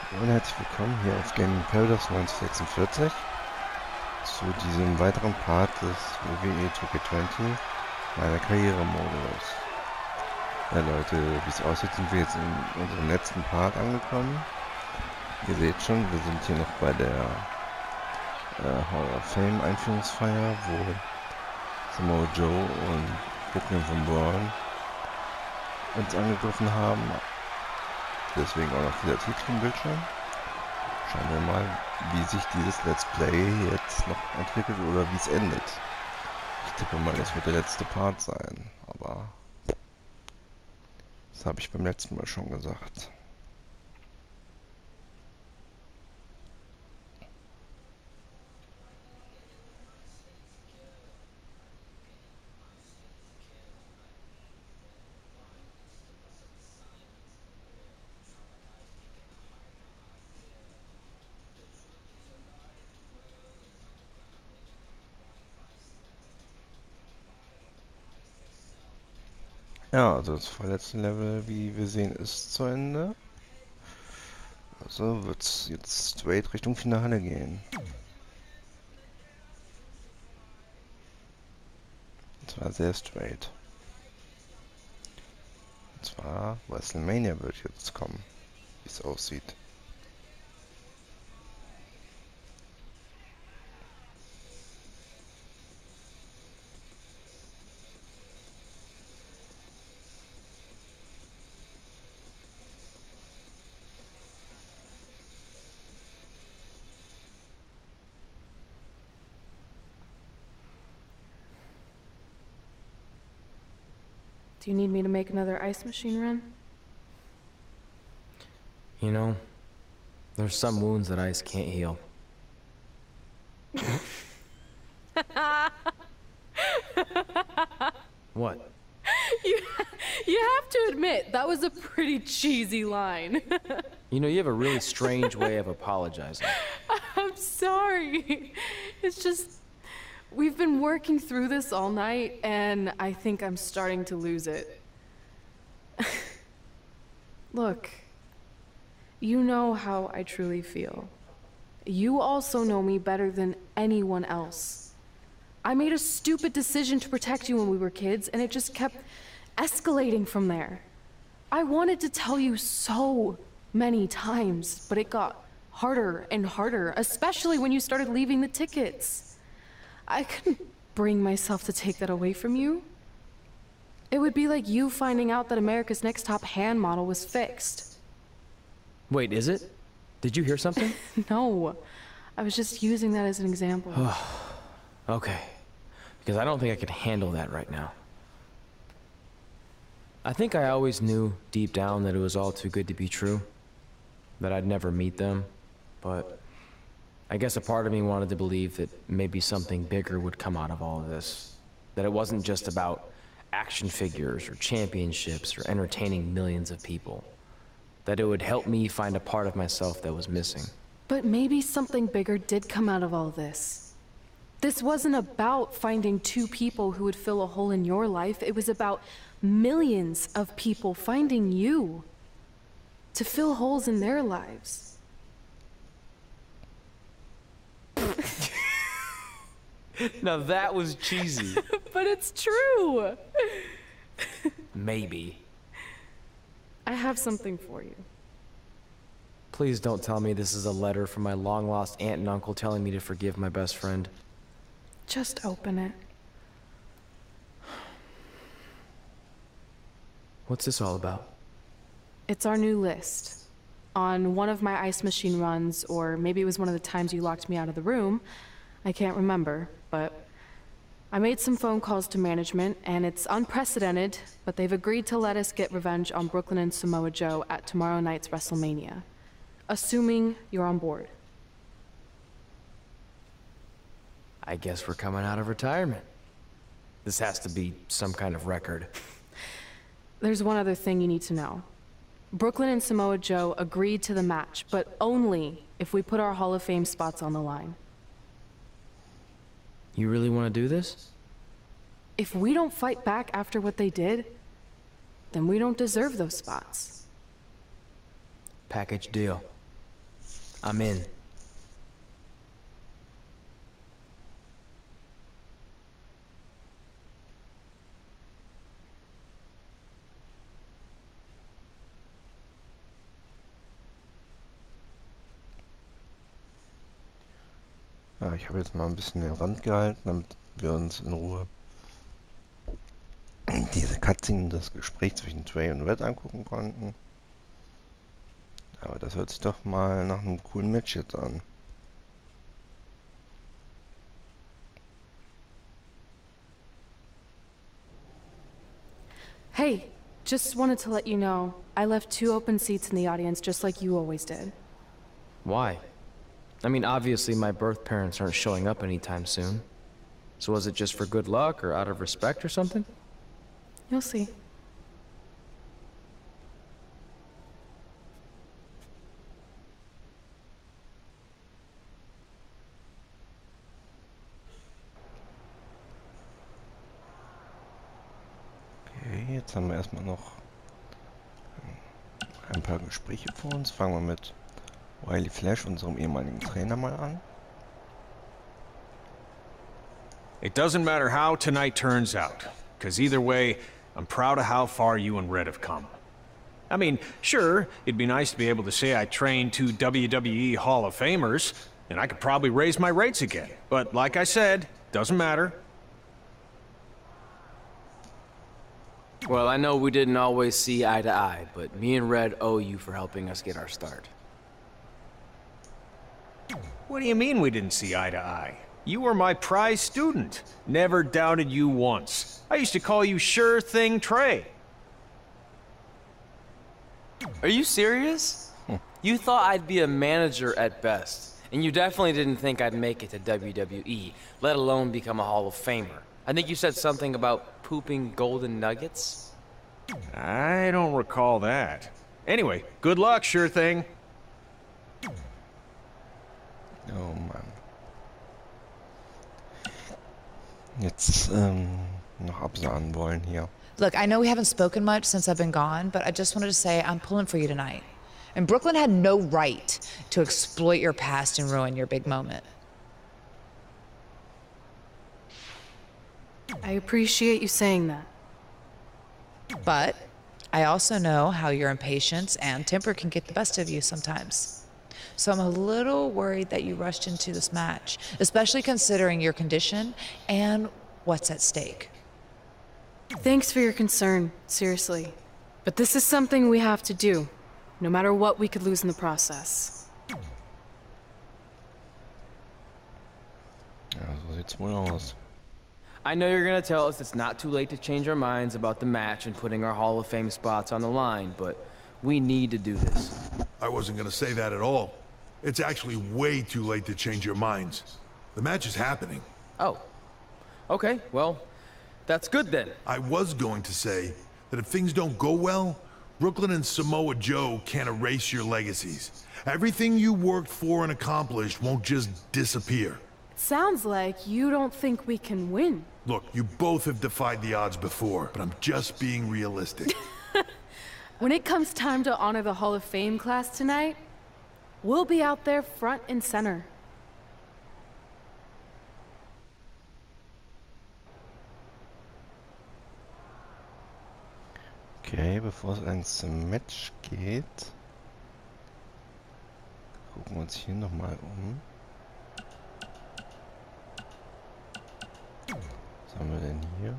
Und herzlich willkommen hier auf Gaming Paradise 1946 zu diesem weiteren Part des WWE2K20 meiner Karrieremodus. Ja Leute, wie es aussieht, sind wir jetzt in unserem letzten Part angekommen. Ihr seht schon, wir sind hier noch bei der Hall of Fame Einführungsfeier, wo Samoa Joe und Brooklyn von Braun uns angegriffen haben. Deswegen auch noch dieser Titel im Bildschirm. Schauen wir mal, wie sich dieses Let's Play jetzt noch entwickelt oder wie es endet. Ich tippe mal, es wird der letzte Part sein, aber das habe ich beim letzten Mal schon gesagt. Ja, also das vorletzte Level, wie wir sehen, ist zu Ende. Also wird es jetzt straight Richtung Finale gehen. Und zwar sehr straight. Und zwar Wrestlemania wird jetzt kommen, wie es aussieht. Do you need me to make another ice machine run? You know, there's some wounds that ice can't heal. What? You have to admit, that was a pretty cheesy line. You know, you have a really strange way of apologizing. I'm sorry. It's just, we've been working through this all night, and I think I'm starting to lose it. Look, you know how I truly feel. You also know me better than anyone else. I made a stupid decision to protect you when we were kids, and it just kept escalating from there. I wanted to tell you so many times, but it got harder and harder, especially when you started leaving the tickets. I couldn't bring myself to take that away from you. It would be like you finding out that America's Next Top hand model was fixed. Wait, is it? Did you hear something? No, I was just using that as an example. Okay, because I don't think I can handle that right now. I think I always knew deep down that it was all too good to be true, that I'd never meet them, but I guess a part of me wanted to believe that maybe something bigger would come out of all of this, that it wasn't just about action figures or championships or entertaining millions of people, that it would help me find a part of myself that was missing. But maybe something bigger did come out of all this. This wasn't about finding two people who would fill a hole in your life. It was about millions of people finding you to fill holes in their lives. Now that was cheesy. But it's true. Maybe. I have something for you. Please don't tell me this is a letter from my long-lost aunt and uncle telling me to forgive my best friend. Just open it. What's this all about? It's our new list. On one of my ice machine runs, or maybe it was one of the times you locked me out of the room, I can't remember, but I made some phone calls to management, and it's unprecedented, but they've agreed to let us get revenge on Brooklyn and Samoa Joe at tomorrow night's Wrestlemania, assuming you're on board. I guess we're coming out of retirement. This has to be some kind of record. There's one other thing you need to know. Brooklyn and Samoa Joe agreed to the match, but only if we put our Hall of Fame spots on the line. You really want to do this? If we don't fight back after what they did, then we don't deserve those spots. Package deal. I'm in. Ja, ich habe jetzt mal ein bisschen den Rand gehalten, damit wir uns in Ruhe diese Cutscene, das Gespräch zwischen Trey und Red angucken konnten. Aber das hört sich doch mal nach einem coolen Match jetzt an. Hey, just wanted to let you know, I left 2 open seats in the audience just like you always did. Why? I mean, obviously my birth parents aren't showing up anytime soon. So was it just for good luck or out of respect or something? You'll see. Okay, jetzt haben wir erstmal noch ein paar Gespräche vor uns. Fangen wir mit Wiley Flash, unserem ehemaligen Trainer, mal an. It doesn't matter how tonight turns out, because either way, I'm proud of how far you and Red have come. I mean, sure, it'd be nice to be able to say I trained 2 WWE Hall of Famers, and I could probably raise my rates again. But like I said, doesn't matter. Well, I know we didn't always see eye to eye, but me and Red owe you for helping us get our start. What do you mean we didn't see eye to eye? You were my prize student. Never doubted you once. I used to call you Sure Thing Trey. Are you serious? You thought I'd be a manager at best, and you definitely didn't think I'd make it to WWE, let alone become a Hall of Famer. I think you said something about pooping golden nuggets? I don't recall that. Anyway, good luck, Sure Thing. Oh Mann. Jetzt noch absahen wollen hier. Look, I know we haven't spoken much since I've been gone, but I just wanted to say I'm pulling for you tonight. And Brooklyn had no right to exploit your past and ruin your big moment. I appreciate you saying that. But I also know how your impatience and temper can get the best of you sometimes. So I'm a little worried that you rushed into this match, especially considering your condition and what's at stake. Thanks for your concern, seriously. But this is something we have to do, no matter what we could lose in the process. Ja, so sieht's wohl aus. I know you're gonna tell us it's not too late to change our minds about the match and putting our Hall of Fame spots on the line, but we need to do this. I wasn't gonna say that at all. It's actually way too late to change your minds. The match is happening. Oh. Okay, well, that's good then. I was going to say that if things don't go well, Brooklyn and Samoa Joe can't erase your legacies. Everything you worked for and accomplished won't just disappear. Sounds like you don't think we can win. Look, you both have defied the odds before, but I'm just being realistic. When it comes time to honor the Hall of Fame class tonight, we'll be out there front and center. Okay, bevor es ins Match geht, gucken wir uns hier nochmal um. Was haben wir denn hier?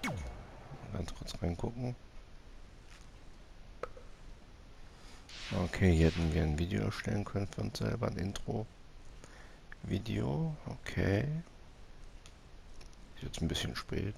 Mal ganz kurz reingucken. Okay, hier hätten wir ein Video erstellen können für uns selber, ein Intro-Video. Okay. Ist jetzt ein bisschen spät.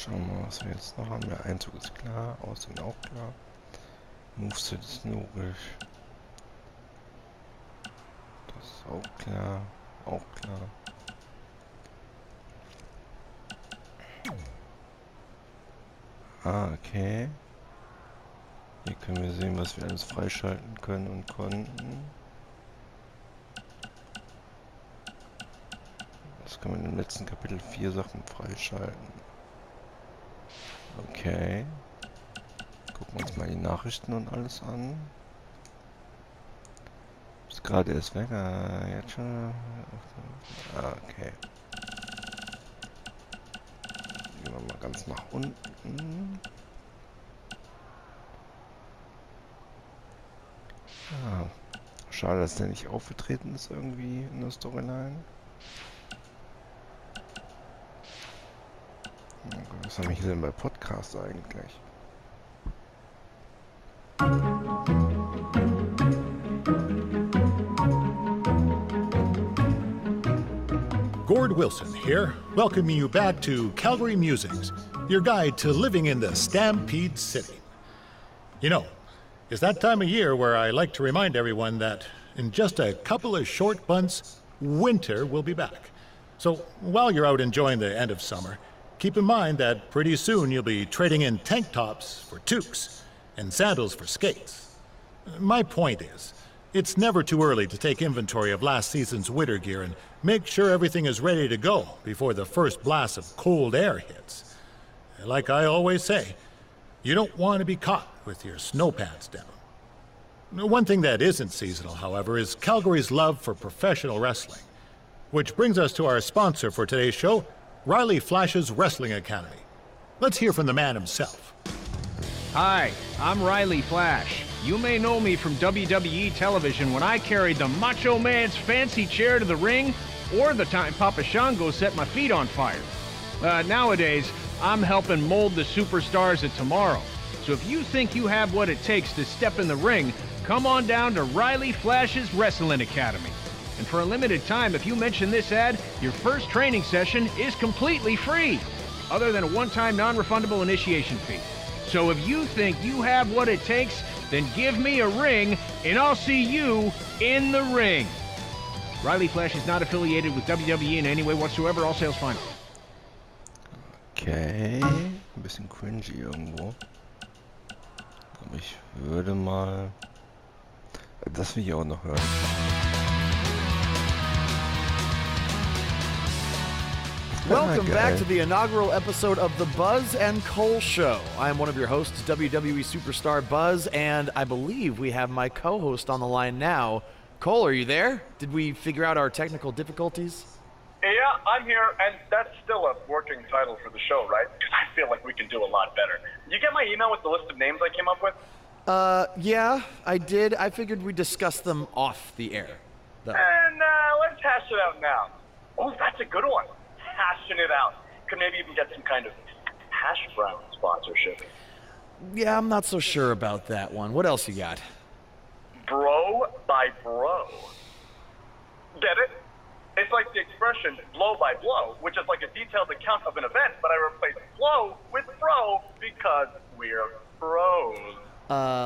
Schauen wir mal, was wir jetzt noch haben. Der Einzug ist klar, Aussehen auch klar. Moveset ist logisch. Das ist auch klar, auch klar. Ah, okay. Hier können wir sehen, was wir alles freischalten können und konnten. Das kann man im letzten Kapitel 4 Sachen freischalten. Okay. Gucken wir uns mal die Nachrichten und alles an. Ist gerade erst weg. Jetzt schon. Okay. Gehen wir mal ganz nach unten. Schade, dass der nicht aufgetreten ist irgendwie in der Storyline. Was habe ich denn bei Podcast eigentlich? Gord Wilson here, welcoming you back to Calgary Musings, your guide to living in the Stampede City. You know, it's that time of year where I like to remind everyone that in just a couple of short months, winter will be back. So while you're out enjoying the end of summer, keep in mind that pretty soon you'll be trading in tank tops for toques and sandals for skates. My point is, it's never too early to take inventory of last season's winter gear and make sure everything is ready to go before the first blast of cold air hits. Like I always say, you don't want to be caught with your snow pants down. One thing that isn't seasonal, however, is Calgary's love for professional wrestling. Which brings us to our sponsor for today's show, Riley Flash's Wrestling Academy. Let's hear from the man himself. Hi, I'm Riley Flash. You may know me from WWE television when I carried the Macho Man's fancy chair to the ring, or the time Papa Shango set my feet on fire. Nowadays, I'm helping mold the superstars of tomorrow. So if you think you have what it takes to step in the ring, come on down to Riley Flash's Wrestling Academy. And for a limited time, if you mention this ad, your first training session is completely free, other than a one-time non-refundable initiation fee. So if you think you have what it takes, then give me a ring, and I'll see you in the ring. Riley Flash is not affiliated with WWE in any way whatsoever. All sales final. Okay. Ein bisschen cringy irgendwo. Aber ich würde mal... Das will ich auch noch hören. Welcome back to the inaugural episode of The Buzz and Cole Show. I am one of your hosts, WWE Superstar Buzz, and I believe we have my co-host on the line now. Cole, are you there? Did we figure out our technical difficulties? Yeah, I'm here, and that's still a working title for the show, right? Because I feel like we can do a lot better. You get my email with the list of names I came up with? Yeah, I did. I figured we'd discuss them off the air, though. And let's hash it out now. Oh, that's a good one. Hashing it out. Could maybe even get some kind of hash brown sponsorship. Yeah, I'm not so sure about that one. What else you got? Bro by bro. Get it? It's like the expression blow by blow, which is like a detailed account of an event, but I replaced blow with bro because we're bros.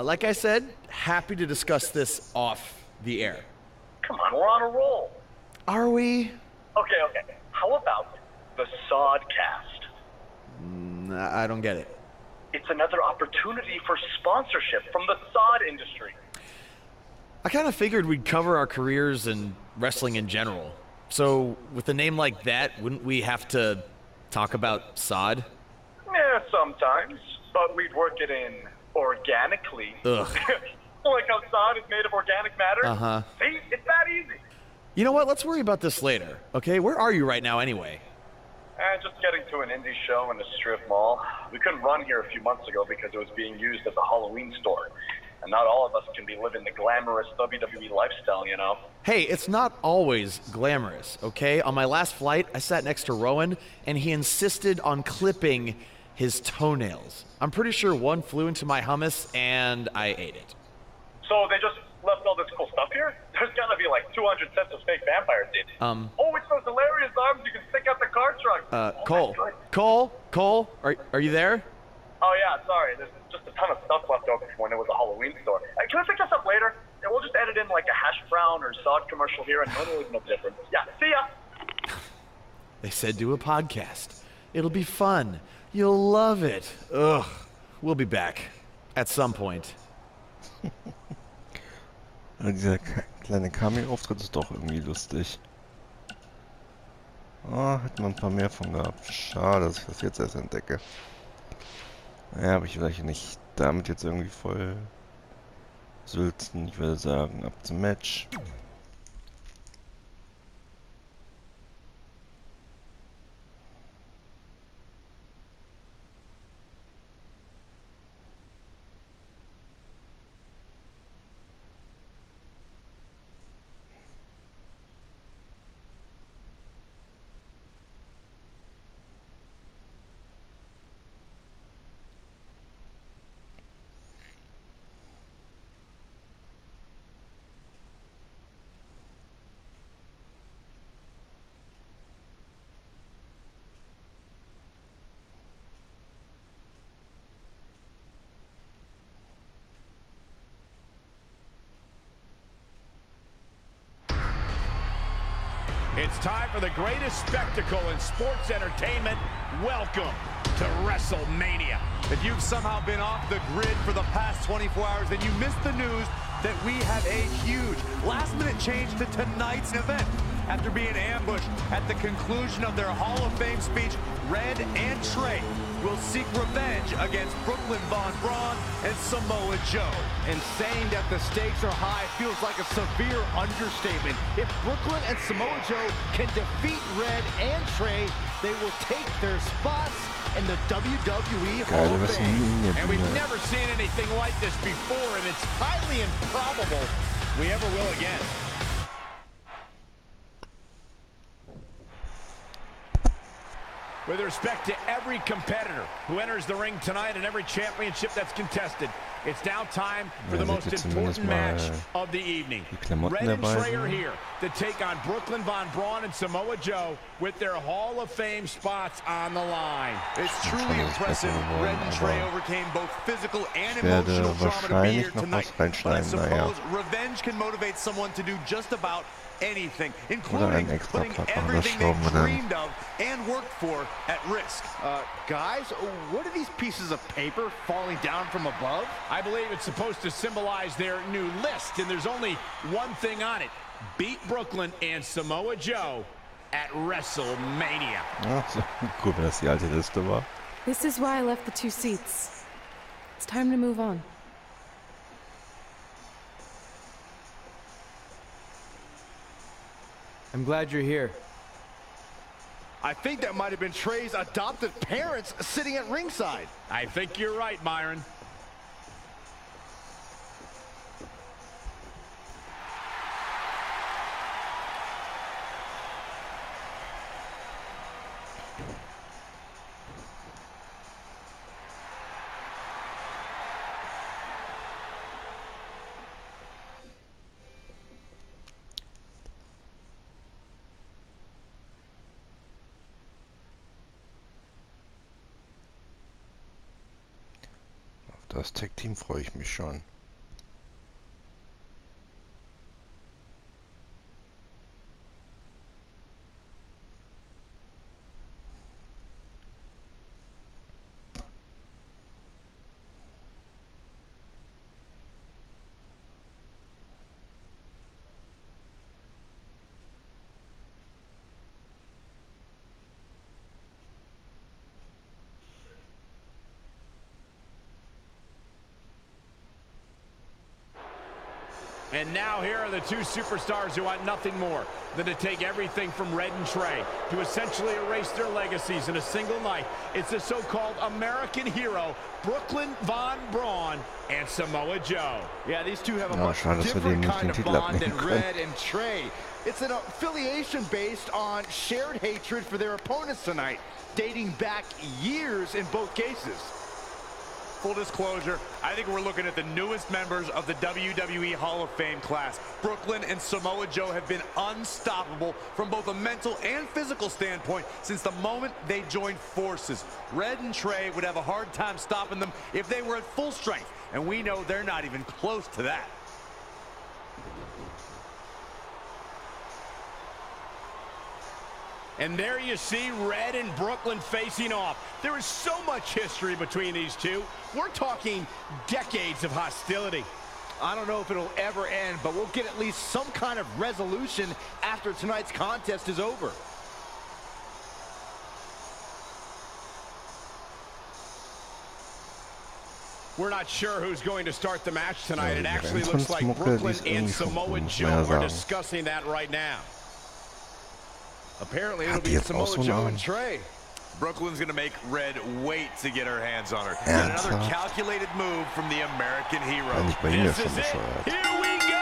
Like I said, happy to discuss this off the air. Come on, we're on a roll. Are we? Okay. How about the Sodcast? I don't get it. It's another opportunity for sponsorship from the sod industry. I kind of figured we'd cover our careers and wrestling in general. So, with a name like that, wouldn't we have to talk about sod? Yeah, sometimes. But we'd work it in organically. Ugh. Like how sod is made of organic matter? Uh-huh. See? It's that easy. You know what? Let's worry about this later, okay? Where are you right now anyway? Just getting to an indie show in a strip mall. We couldn't run here a few months ago because it was being used as a Halloween store. And not all of us can be living the glamorous WWE lifestyle, you know? Hey, it's not always glamorous, okay? On my last flight, I sat next to Rowan, and he insisted on clipping his toenails. I'm pretty sure one flew into my hummus, and I ate it. So they just left all this cool stuff here? There's gotta be like 200 sets of fake vampires in. Oh, it's those hilarious arms you can stick out the car trunk. Cole, are you there? Oh yeah, sorry. There's just a ton of stuff left over from when it was a Halloween store. Can we pick this up later? And we'll just edit in like a hash brown or sod commercial here, and it'll make no difference. Yeah, see ya. They said do a podcast. It'll be fun. You'll love it. Ugh. We'll be back. At some point. Dieser kleine Cameo-Auftritt ist doch irgendwie lustig. Oh, hätten wir ein paar mehr von gehabt. Schade, dass ich das jetzt erst entdecke. Ja, aber ich will euch nicht damit jetzt irgendwie voll sülzen. Ich würde sagen, ab zum Match. It's time for the greatest spectacle in sports entertainment. Welcome to WrestleMania. If you've somehow been off the grid for the past 24 hours, then you missed the news that we have a huge last-minute change to tonight's event. After being ambushed at the conclusion of their Hall of Fame speech, Red and Trey will seek revenge against Brooklyn Von Braun and Samoa Joe. And saying that the stakes are high feels like a severe understatement. If Brooklyn and Samoa Joe can defeat Red and Trey, they will take their spots in the WWE Hall of Fame. And we've never seen anything like this before, and it's highly improbable we ever will again. With respect to every competitor who enters the ring tonight and every championship that's contested, it's now time for the most important match of the evening. Red and Trey are here to take on Brooklyn Von Braun and Samoa Joe with their Hall of Fame spots on the line. It's truly impressive. Red and Trey overcame both physical and emotional trauma to be here tonight. But I suppose revenge can motivate someone to do just about anything, including putting everything they dreamed of and worked for at risk. Guys, what are these pieces of paper falling down from above? I believe it's supposed to symbolize their new list, and there's only one thing on it. Beat Brooklyn and Samoa Joe at WrestleMania. Gut, wenn das die alte Liste war. This is why I left the 2 seats. It's time to move on. I'm glad you're here. I think that might have been Trey's adopted parents sitting at ringside. I think you're right, Myron. Das Tag-Team freue ich mich schon. And now here are the 2 superstars who want nothing more than to take everything from Red and Trey to essentially erase their legacies in a single night. It's the so-called American hero, Brooklyn Von Braun and Samoa Joe. Yeah, these two have a much different kind of bond than Red and Trey. It's an affiliation based on shared hatred for their opponents tonight, dating back years in both cases. Full disclosure, I think we're looking at the newest members of the WWE Hall of Fame class. Brooklyn and Samoa Joe have been unstoppable from both a mental and physical standpoint since the moment they joined forces. Red and Trey would have a hard time stopping them if they were at full strength, and we know they're not even close to that. And there you see Red and Brooklyn facing off. There is so much history between these two. We're talking decades of hostility. I don't know if it'll ever end, but we'll get at least some kind of resolution after tonight's contest is over. We're not sure who's going to start the match tonight. It actually looks like Brooklyn and Samoa Joe are discussing that right now. Apparently, it'll be Samoa Joe and Trey. Brooklyn's going to make Red wait to get her hands on her. And another calculated move from the American hero. This is it. Here we go.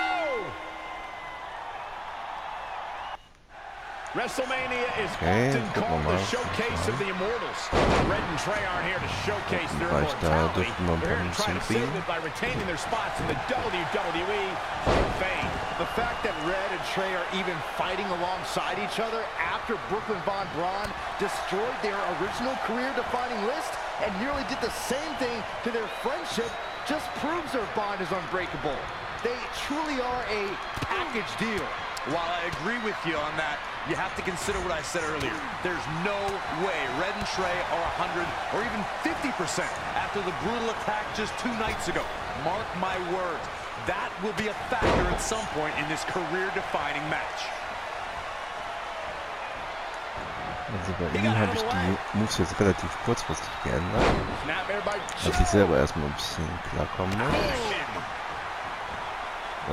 Wrestlemania is often called the showcase of the immortals. Red and Trey aren't here to showcase their immortality. They're here to try to save it by retaining their spots in the WWE Hall of Fame. The fact that Red and Trey are even fighting alongside each other after Brooklyn Von Braun destroyed their original career-defining list and nearly did the same thing to their friendship just proves their bond is unbreakable. They truly are a package deal. While I agree with you on that, you have to consider what I said earlier. There's no way Red and Trey are 100 or even 50% after the brutal attack just 2 nights ago. Mark my words, that will be a factor at some point in this career-defining match. Also bei ihm habe ich die Moves jetzt relativ kurzfristig geändert, dass ich selber erstmal ein bisschen klarkommen muss.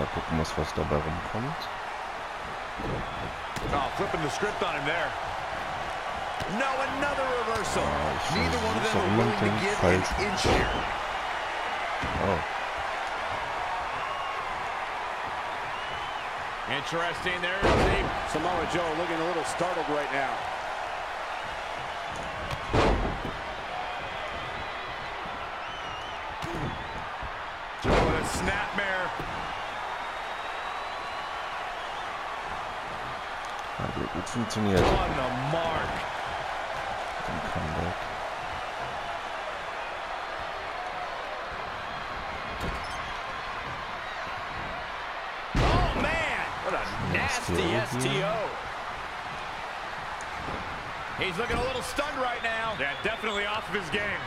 Mal gucken muss, was dabei rumkommt. Oh, flipping the script on him there. No, another reversal. Neither one of them are willing to give an inch here. Oh. Interesting there. See Samoa Joe looking a little startled right now. Joe with a snapmare. Gut funktioniert. On the mark. Comeback. Oh man, what a nasty STO. He's looking a little stunned right now. Yeah, definitely off of his game.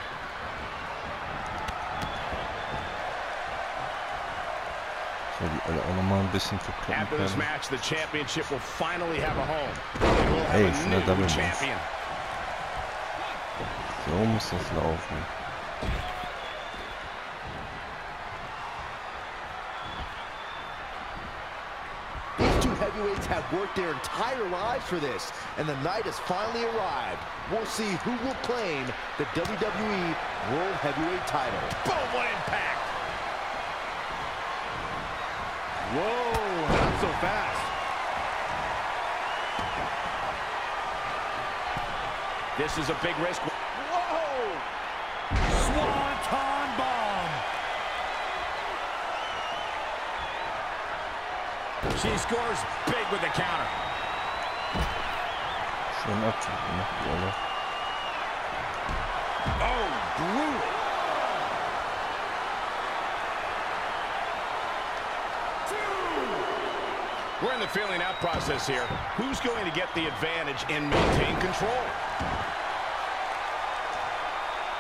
Soll die alle auch nochmal ein bisschen verkloppen After this können. match, the championship will finally have a home. And we'll have a new Double champion. So muss das laufen. These two heavyweights have worked their entire lives for this, and the night has finally arrived. We'll see who will claim the WWE World Heavyweight title. Boom, what impact! Whoa, not so fast. This is a big risk. Whoa! Swanton bomb. She scores big with the counter. Schön Abzug gemacht, die alle. Oh, brutal. We're in the feeling out process here. Who's going to get the advantage and maintain control?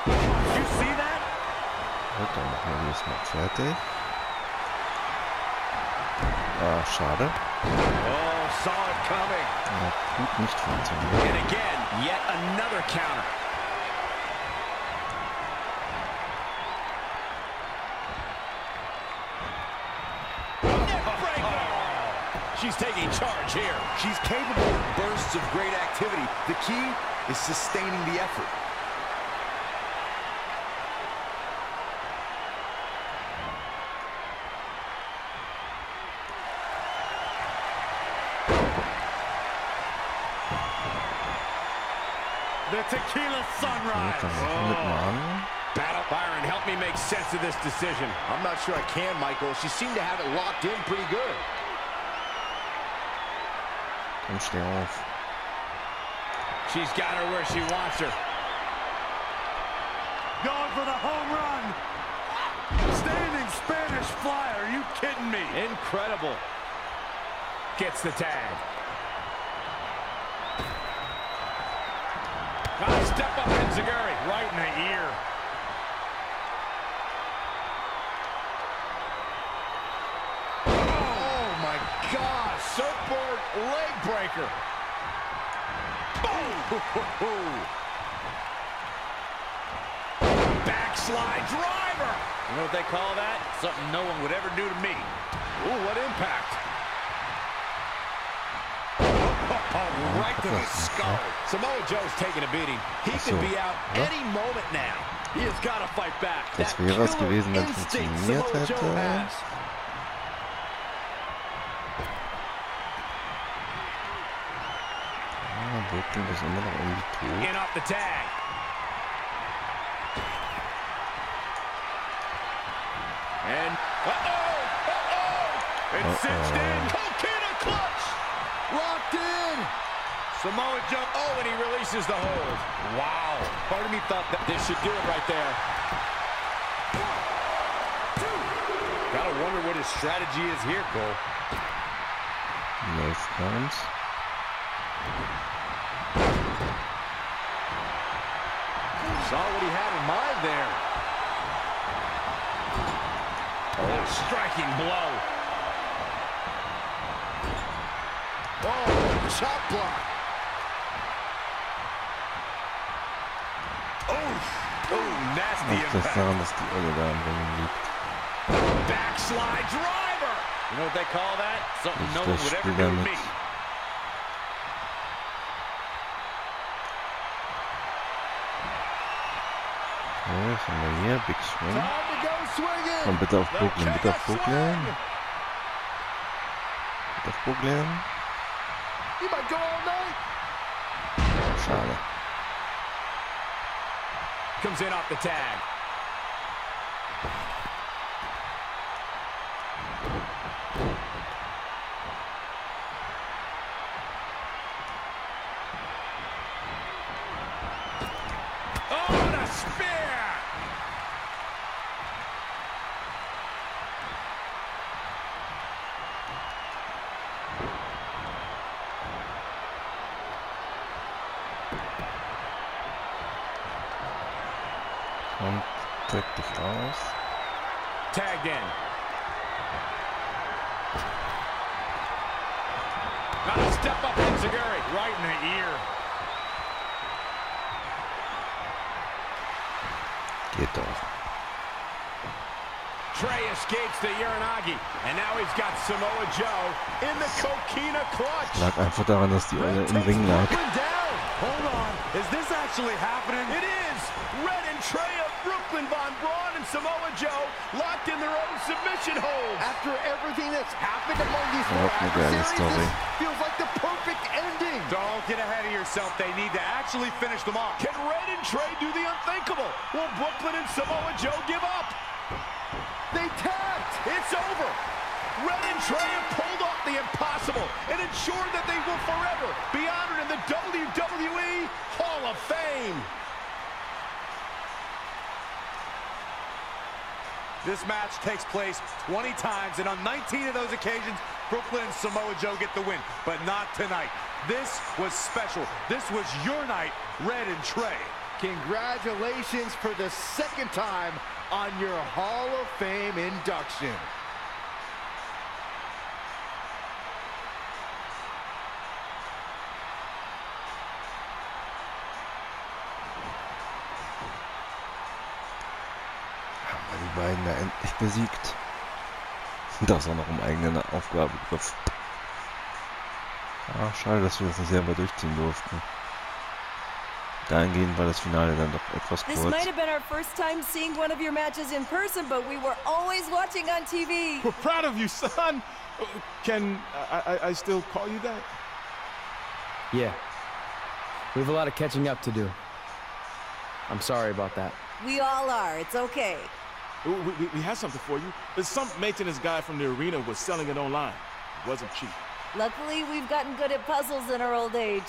Did you see that? Gut, dann machen wir das mal fertig. Ah, schade. Oh, saw it coming. Hat gut nicht funktioniert. And again, yet another counter. She's taking charge here. She's capable of bursts of great activity. The key is sustaining the effort. The tequila sunrise. Mit mal an. Battle. Byron, help me make sense of this decision. I'm not sure I can, Michael. She seemed to have it locked in pretty good. Komm, steh auf. She's got her where she wants her. Going for the home run. Standing Spanish fly. Are you kidding me? Incredible. Gets the tag. Step up in Zaguri. Right in the ear. Oh, my gosh. Surfboard leg breaker. Boom! Backslide driver. You know what they call that? Something no one would ever do to me. Ooh, what impact. Right to the skull. Samoa Joe's taking a beating. He could be out any moment now. He has got to fight back. Das wäre es gewesen, wenn es funktioniert hätte. Brooklyn ist immer noch irgendwie tot. In off the tag. And it's cinched in. Coquina clutch. Locked in. Samoa Joe. Oh, and he releases the hold. Wow. Part of me thought that this should do it right there. 1, 2. Gotta wonder what his strategy is here, Cole. Läuft ganz. Saw what he had in mind there. Oh, striking blow. Oh, chop block. Oh, nasty Ach, das impact. daran, dass die Olle da am Ringen liegt. Backslide driver. You know what they call that? Something no Das one would ever Spiel do to damit. me. Ja, was haben wir hier? Big Swing. Time to go swinging. Komm, bitte auf Brooklyn, bitte auf Brooklyn. Bitte auf Brooklyn. You might go all night. Schade. Comes in off the tag. Oh, and a spear! Und drück dich aus. Tagged in. Now to step up in Zaguri. Right in the ear. Geht doch. Trey escapes the Uranagi. And now he's got Samoa Joe in the Coquina clutch. Lag einfach daran, dass die Olle im Ring lag. Hold on. Is this actually happening? It is. Red and Trey of Brooklyn, Von Braun and Samoa Joe locked in their own submission hold. After everything that's happened among these four Überhaupt eine geile adversaries, Story. this feels like the perfect ending. Don't get ahead of yourself. They need to actually finish them off. Can Red and Trey do the unthinkable? Will Brooklyn and Samoa Joe give up? They tapped. It's over. Red and Trey have pulled off the impossible and ensured that they will forever be honored in the WWE Hall of Fame. This match takes place 20 times, and on 19 of those occasions, Brooklyn and Samoa Joe get the win, but not tonight. This was special. This was your night, Red and Trey. Congratulations for the second time on your Hall of Fame induction. Die beiden da endlich besiegt. Das auch noch im eigenen Aufgabegriff. Ach, schade, dass wir das nicht selber durchziehen durften. Dahingehend war das Finale dann doch etwas This kurz. might have been our first time seeing one of your matches in person, but we were always watching on TV. We're proud of you, son. Can I still call you that? Yeah. We have a lot of catching up to do. I'm sorry about that. We all are. It's okay. We have something for you. There's some maintenance guy from the arena was selling it online. It wasn't cheap. Luckily, we've gotten good at puzzles in our old age.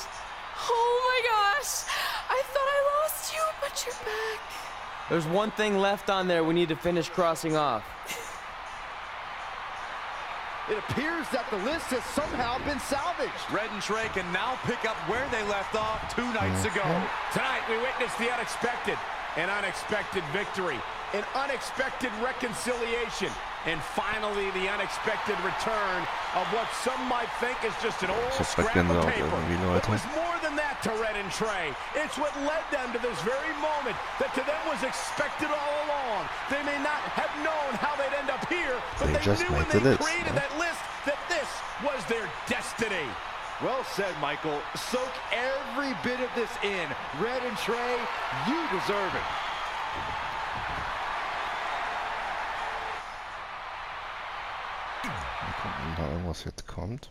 Oh my gosh! I thought I lost you, but you're back. There's one thing left on there we need to finish crossing off. It appears that the list has somehow been salvaged. Red and Trey can now pick up where they left off 2 nights ago. Tonight, we witnessed the unexpected. An unexpected victory. An unexpected reconciliation. And finally, the unexpected return of what some might think is just an old scrap of paper. It was more than that to Red and Trey. It's what led them to this very moment that to them was expected all along. They may not have known how they'd end up here, but they knew when they created that list that this was their destiny. Well said, Michael. Soak every bit of this in. Red and Trey, you deserve it. Mal gucken, da irgendwas jetzt kommt.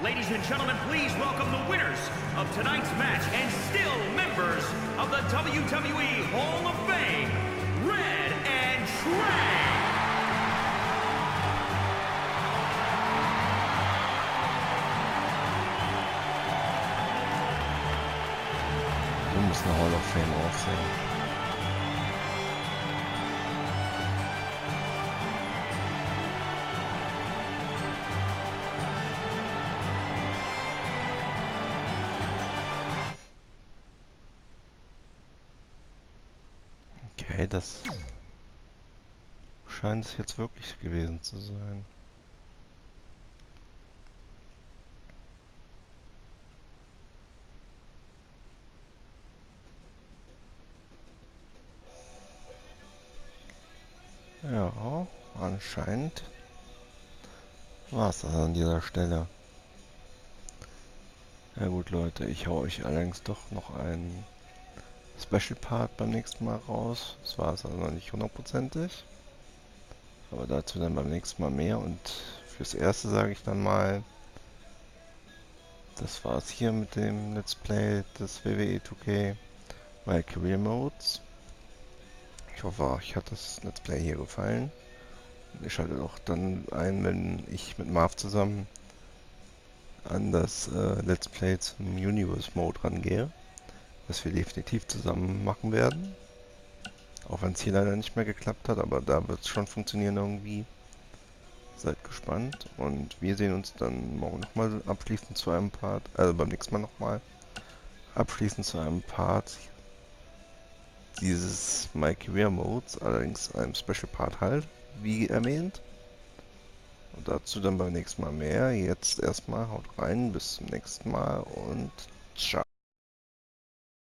Ladies and gentlemen, please welcome the winners of tonight's match and still members of the WWE Hall of Fame, Red and Trey. Wir müssen Hall of Fame aufsehen. Okay, das scheint es jetzt wirklich gewesen zu sein. Ja, anscheinend war es das an dieser Stelle. Ja gut, Leute, ich hau euch allerdings doch noch einen Special Part beim nächsten Mal raus. Das war es also noch nicht hundertprozentig. Aber dazu dann beim nächsten Mal mehr. Und fürs Erste sage ich dann mal, das war es hier mit dem Let's Play des WWE2K My Career Modes. Ich hoffe, euch hat das Let's Play hier gefallen. Und ihr schaltet auch dann ein, wenn ich mit Marv zusammen an das Let's Play zum Universe Mode rangehe. Was wir definitiv zusammen machen werden. Auch wenn es hier leider nicht mehr geklappt hat, aber da wird es schon funktionieren irgendwie. Seid gespannt und wir sehen uns dann morgen nochmal abschließend zu einem Part, also beim nächsten Mal nochmal abschließend zu einem Part dieses My Career Modes, allerdings einem Special Part halt, wie erwähnt. Und dazu dann beim nächsten Mal mehr. Jetzt erstmal haut rein, bis zum nächsten Mal und ciao.